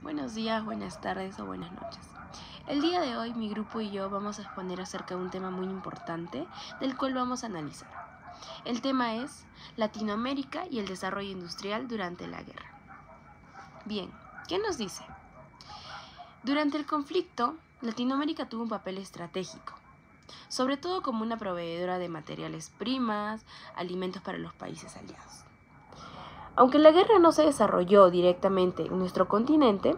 Buenos días, buenas tardes o buenas noches. El día de hoy mi grupo y yo vamos a exponer acerca de un tema muy importante del cual vamos a analizar. El tema es Latinoamérica y el desarrollo industrial durante la guerra. Bien, ¿qué nos dice? Durante el conflicto, Latinoamérica tuvo un papel estratégico, sobre todo como una proveedora de materiales primas, alimentos para los países aliados. Aunque la guerra no se desarrolló directamente en nuestro continente,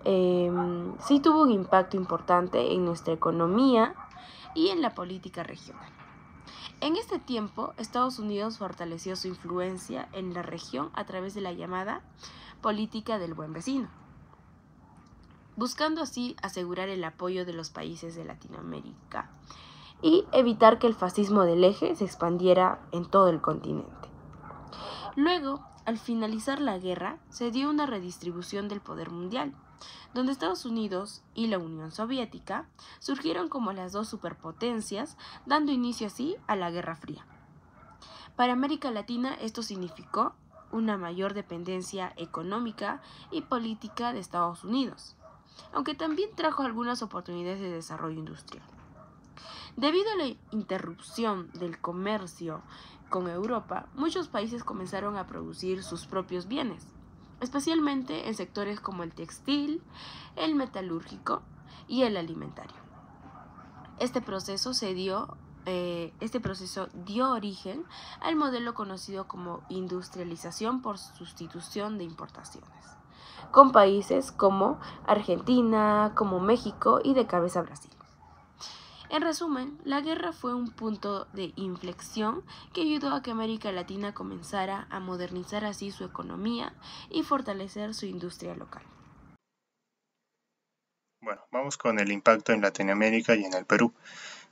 sí tuvo un impacto importante en nuestra economía y en la política regional. En este tiempo, Estados Unidos fortaleció su influencia en la región a través de la llamada política del buen vecino, buscando así asegurar el apoyo de los países de Latinoamérica y evitar que el fascismo del eje se expandiera en todo el continente. Luego, al finalizar la guerra, se dio una redistribución del poder mundial, donde Estados Unidos y la Unión Soviética surgieron como las dos superpotencias, dando inicio así a la Guerra Fría. Para América Latina esto significó una mayor dependencia económica y política de Estados Unidos, aunque también trajo algunas oportunidades de desarrollo industrial. Debido a la interrupción del comercio con Europa, muchos países comenzaron a producir sus propios bienes, especialmente en sectores como el textil, el metalúrgico y el alimentario. Este proceso dio origen al modelo conocido como industrialización por sustitución de importaciones, con países como Argentina, como México y de cabeza Brasil. En resumen, la guerra fue un punto de inflexión que ayudó a que América Latina comenzara a modernizar así su economía y fortalecer su industria local. Bueno, vamos con el impacto en Latinoamérica y en el Perú.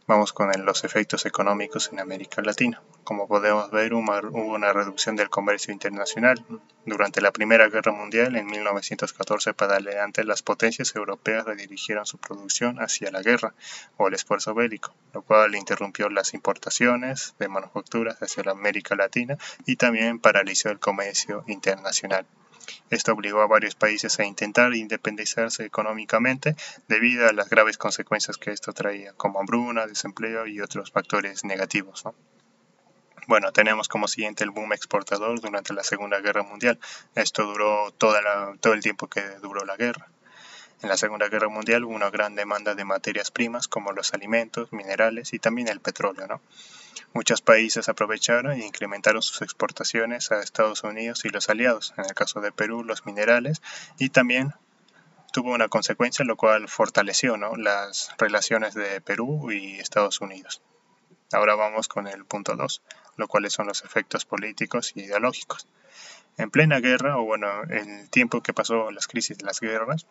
Vamos con los efectos económicos en América Latina. Como podemos ver, hubo una reducción del comercio internacional. Durante la Primera Guerra Mundial, en 1914 para adelante, las potencias europeas redirigieron su producción hacia la guerra o el esfuerzo bélico, lo cual interrumpió las importaciones de manufacturas hacia la América Latina y también paralizó el comercio internacional. Esto obligó a varios países a intentar independizarse económicamente debido a las graves consecuencias que esto traía, como hambruna, desempleo y otros factores negativos, ¿no? Bueno, tenemos como siguiente el boom exportador durante la Segunda Guerra Mundial. Esto duró todo el tiempo que duró la guerra. En la Segunda Guerra Mundial hubo una gran demanda de materias primas como los alimentos, minerales y también el petróleo, ¿no? Muchos países aprovecharon e incrementaron sus exportaciones a Estados Unidos y los aliados, en el caso de Perú los minerales, y también tuvo una consecuencia lo cual fortaleció, ¿no?, las relaciones de Perú y Estados Unidos. Ahora vamos con el punto 2, lo cuales son los efectos políticos y ideológicos. En plena guerra, o bueno, en el tiempo que pasó las crisis de las guerras,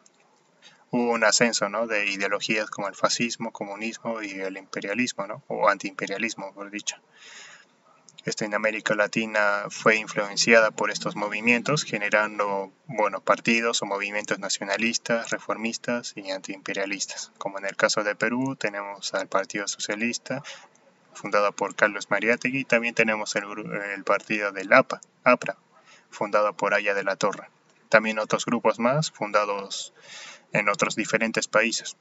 hubo un ascenso, ¿no?, de ideologías como el fascismo, comunismo y el imperialismo, ¿no?, o antiimperialismo, por dicho. Esto en América Latina fue influenciada por estos movimientos, generando, bueno, partidos o movimientos nacionalistas, reformistas y antiimperialistas. Como en el caso de Perú, tenemos al Partido Socialista, fundado por Carlos Mariátegui, y también tenemos el partido del APRA, fundado por Haya de la Torre. También otros grupos más, fundados en otros diferentes países.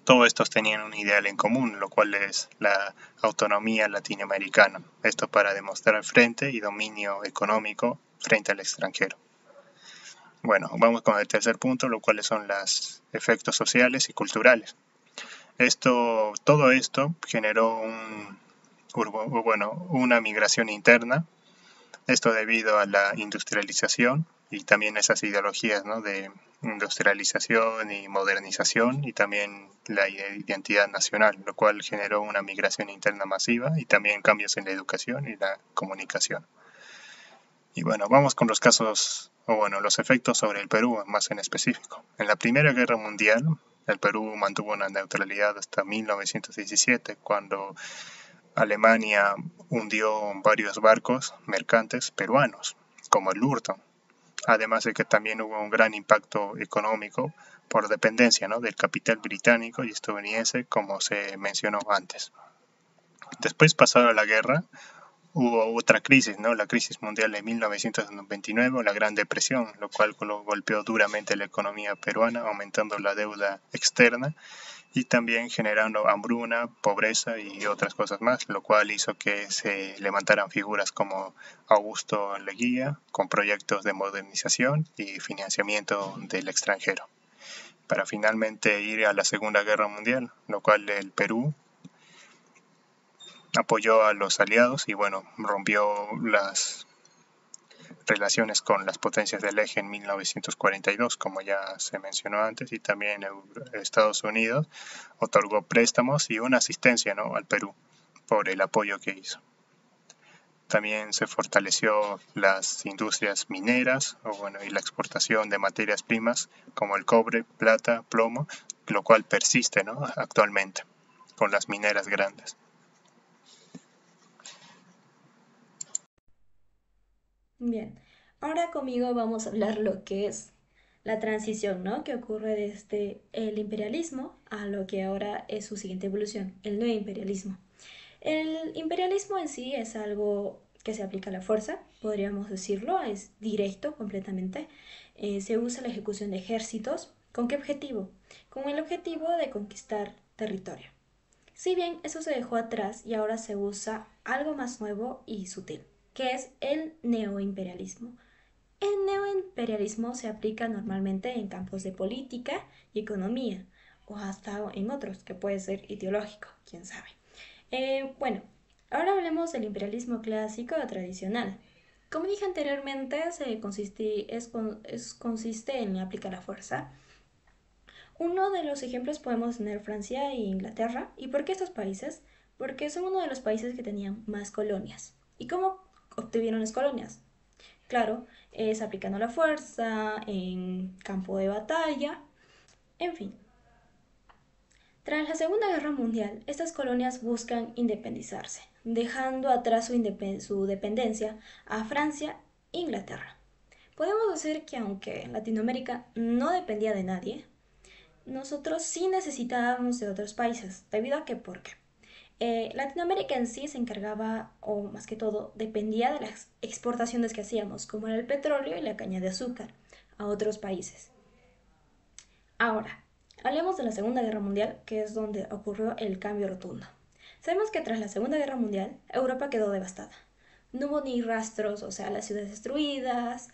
Todos estos tenían un ideal en común, lo cual es la autonomía latinoamericana. Esto para demostrar frente y dominio económico frente al extranjero. Bueno, vamos con el tercer punto, lo cual son los efectos sociales y culturales. Todo esto generó una migración interna. Esto debido a la industrialización y también esas ideologías, ¿no?, de industrialización y modernización y también la identidad nacional, lo cual generó una migración interna masiva y también cambios en la educación y la comunicación. Y bueno, vamos con los casos, los efectos sobre el Perú más en específico. En la Primera Guerra Mundial, el Perú mantuvo una neutralidad hasta 1917, cuando Alemania hundió varios barcos mercantes peruanos, como el Lurton, además de que también hubo un gran impacto económico por dependencia, ¿no?, del capital británico y estadounidense, como se mencionó antes. Después, pasada la guerra, hubo otra crisis, ¿no? La crisis mundial de 1929, la Gran Depresión, lo cual golpeó duramente la economía peruana, aumentando la deuda externa y también generando hambruna, pobreza y otras cosas más, lo cual hizo que se levantaran figuras como Augusto Leguía con proyectos de modernización y financiamiento del extranjero, para finalmente ir a la Segunda Guerra Mundial, lo cual el Perú apoyó a los aliados y bueno, rompió las relaciones con las potencias del eje en 1942, como ya se mencionó antes, y también Estados Unidos otorgó préstamos y una asistencia, ¿no?, al Perú por el apoyo que hizo. También se fortaleció las industrias mineras y la exportación de materias primas como el cobre, plata, plomo, lo cual persiste, ¿no?, actualmente con las mineras grandes. Bien, ahora conmigo vamos a hablar lo que es la transición, ¿no? Que ocurre desde el imperialismo a lo que ahora es su siguiente evolución, el neoimperialismo. El imperialismo en sí es algo que se aplica a la fuerza, podríamos decirlo, es directo completamente. Se usa la ejecución de ejércitos. ¿Con qué objetivo? Con el objetivo de conquistar territorio. Si bien eso se dejó atrás y ahora se usa algo más nuevo y sutil, que es el neoimperialismo. El neoimperialismo se aplica normalmente en campos de política y economía, o hasta en otros, que puede ser ideológico, quién sabe. Bueno, ahora hablemos del imperialismo clásico o tradicional. Como dije anteriormente, consiste en aplicar la fuerza. Uno de los ejemplos podemos tener Francia e Inglaterra. ¿Y por qué estos países? Porque son uno de los países que tenían más colonias. ¿Y cómo obtuvieron las colonias? Claro, es aplicando la fuerza, en campo de batalla, en fin. Tras la Segunda Guerra Mundial, estas colonias buscan independizarse, dejando atrás su dependencia a Francia e Inglaterra. Podemos decir que aunque Latinoamérica no dependía de nadie, nosotros sí necesitábamos de otros países, debido a que, ¿por qué? Latinoamérica en sí se encargaba, o más que todo, dependía de las exportaciones que hacíamos, como era el petróleo y la caña de azúcar, a otros países. Ahora, hablemos de la Segunda Guerra Mundial, que es donde ocurrió el cambio rotundo. Sabemos que tras la Segunda Guerra Mundial, Europa quedó devastada. No hubo ni rastros, o sea, las ciudades destruidas,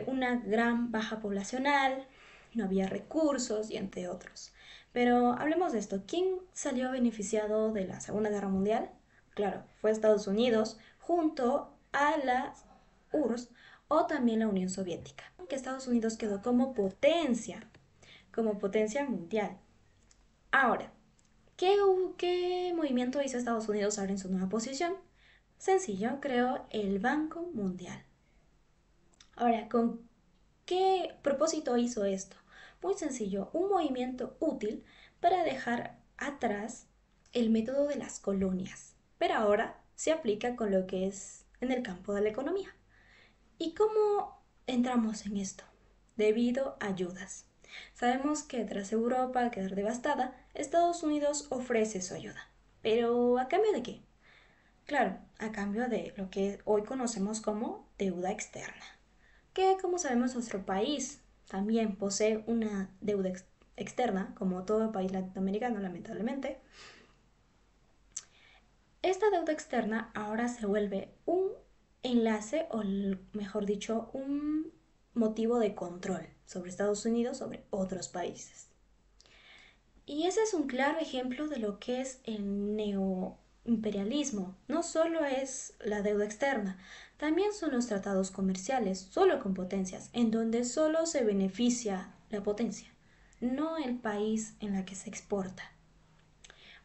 una gran baja poblacional, no había recursos y entre otros. Pero hablemos de esto. ¿Quién salió beneficiado de la Segunda Guerra Mundial? Claro, fue Estados Unidos junto a las URSS o también la Unión Soviética. Que Estados Unidos quedó como potencia mundial. Ahora, ¿qué movimiento hizo Estados Unidos ahora en su nueva posición? Sencillo, creó el Banco Mundial. Ahora, ¿con qué propósito hizo esto? Muy sencillo, un movimiento útil para dejar atrás el método de las colonias, pero ahora se aplica con lo que es en el campo de la economía. ¿Y cómo entramos en esto? Debido a ayudas. Sabemos que tras Europa quedar devastada, Estados Unidos ofrece su ayuda. ¿Pero a cambio de qué? Claro, a cambio de lo que hoy conocemos como deuda externa, que como sabemos nuestro país también posee una deuda externa, como todo país latinoamericano lamentablemente. Esta deuda externa ahora se vuelve un enlace, o mejor dicho, un motivo de control sobre Estados Unidos, sobre otros países. Y ese es un claro ejemplo de lo que es el neoimperialismo. No solo es la deuda externa, también son los tratados comerciales, solo con potencias, en donde solo se beneficia la potencia, no el país en la que se exporta.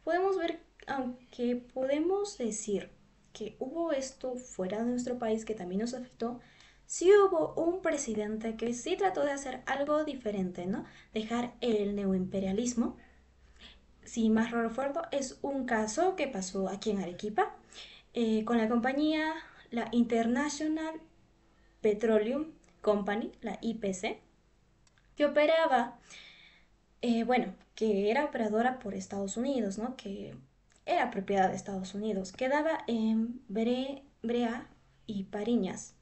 Podemos ver, aunque podemos decir que hubo esto fuera de nuestro país que también nos afectó, sí hubo un presidente que sí trató de hacer algo diferente, ¿no? Dejar el neoimperialismo. Si más no recuerdo, es un caso que pasó aquí en Arequipa con la compañía, la International Petroleum Company, la IPC, que operaba, que era operadora por Estados Unidos, ¿no? Que era propiedad de Estados Unidos. Quedaba en Brea y Pariñas.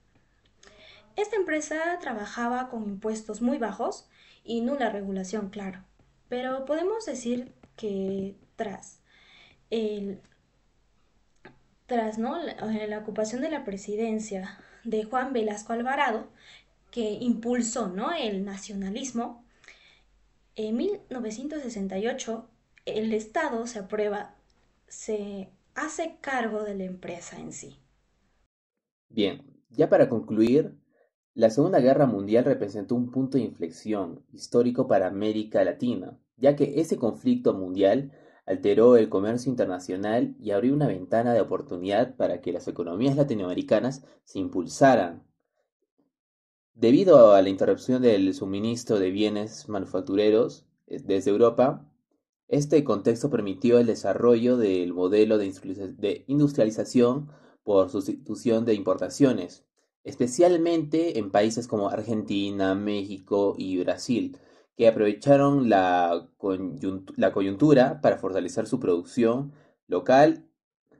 Esta empresa trabajaba con impuestos muy bajos y nula regulación, claro. Pero podemos decir que el, ¿no? la ocupación de la presidencia de Juan Velasco Alvarado, que impulsó, ¿no? el nacionalismo, en 1968 el Estado se hace cargo de la empresa en sí. Bien, ya para concluir, la Segunda Guerra Mundial representó un punto de inflexión histórico para América Latina, ya que ese conflicto mundial alteró el comercio internacional y abrió una ventana de oportunidad para que las economías latinoamericanas se impulsaran. Debido a la interrupción del suministro de bienes manufactureros desde Europa, este contexto permitió el desarrollo del modelo de industrialización por sustitución de importaciones, especialmente en países como Argentina, México y Brasil, que aprovecharon la coyuntura para fortalecer su producción local,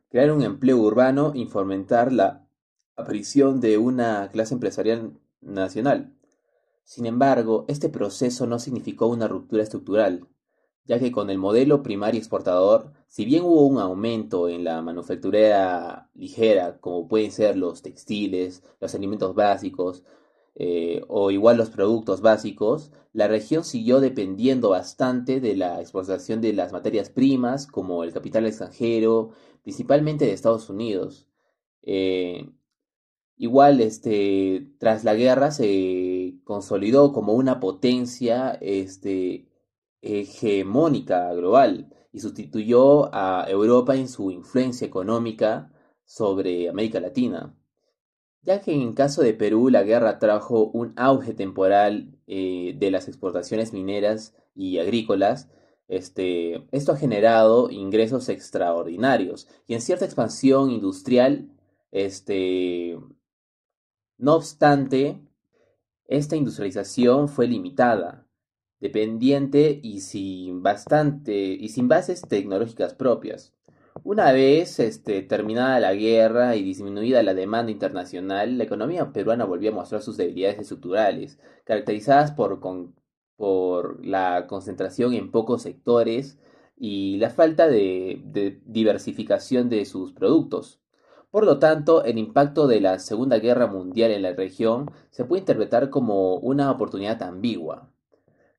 crear un empleo urbano y fomentar la aparición de una clase empresarial nacional. Sin embargo, este proceso no significó una ruptura estructural, ya que con el modelo primario exportador, si bien hubo un aumento en la manufactura ligera, como pueden ser los textiles, los alimentos básicos, o igual los productos básicos, la región siguió dependiendo bastante de la exportación de las materias primas, como el capital extranjero, principalmente de Estados Unidos. Eh, Igual, tras la guerra se consolidó como una potencia, hegemónica global y sustituyó a Europa en su influencia económica sobre América Latina, ya que en caso de Perú la guerra trajo un auge temporal de las exportaciones mineras y agrícolas. Esto ha generado ingresos extraordinarios y en cierta expansión industrial. No obstante, esta industrialización fue limitada, dependiente y sin bases tecnológicas propias. Una vez terminada la guerra y disminuida la demanda internacional, la economía peruana volvió a mostrar sus debilidades estructurales, caracterizadas por la concentración en pocos sectores y la falta de diversificación de sus productos. Por lo tanto, el impacto de la Segunda Guerra Mundial en la región se puede interpretar como una oportunidad ambigua,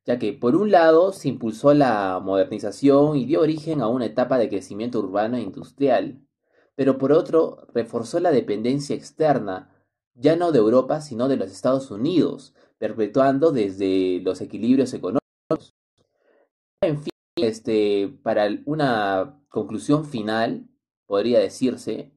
ya que por un lado se impulsó la modernización y dio origen a una etapa de crecimiento urbano e industrial, pero por otro reforzó la dependencia externa, ya no de Europa, sino de los Estados Unidos, perpetuando desde los equilibrios económicos. En fin, para una conclusión final, podría decirse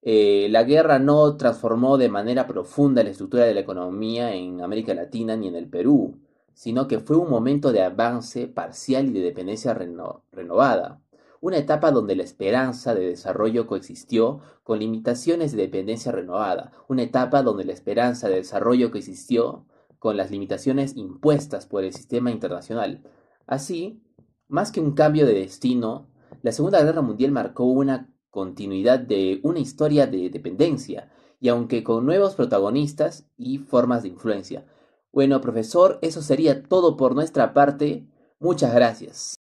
la guerra no transformó de manera profunda la estructura de la economía en América Latina ni en el Perú, sino que fue un momento de avance parcial y de dependencia renovada, una etapa donde la esperanza de desarrollo coexistió con limitaciones de dependencia renovada, una etapa donde la esperanza de desarrollo coexistió con las limitaciones impuestas por el sistema internacional. Así, más que un cambio de destino, la Segunda Guerra Mundial marcó una continuidad de una historia de dependencia, y aunque con nuevos protagonistas y formas de influencia. Bueno, profesor, eso sería todo por nuestra parte. Muchas gracias.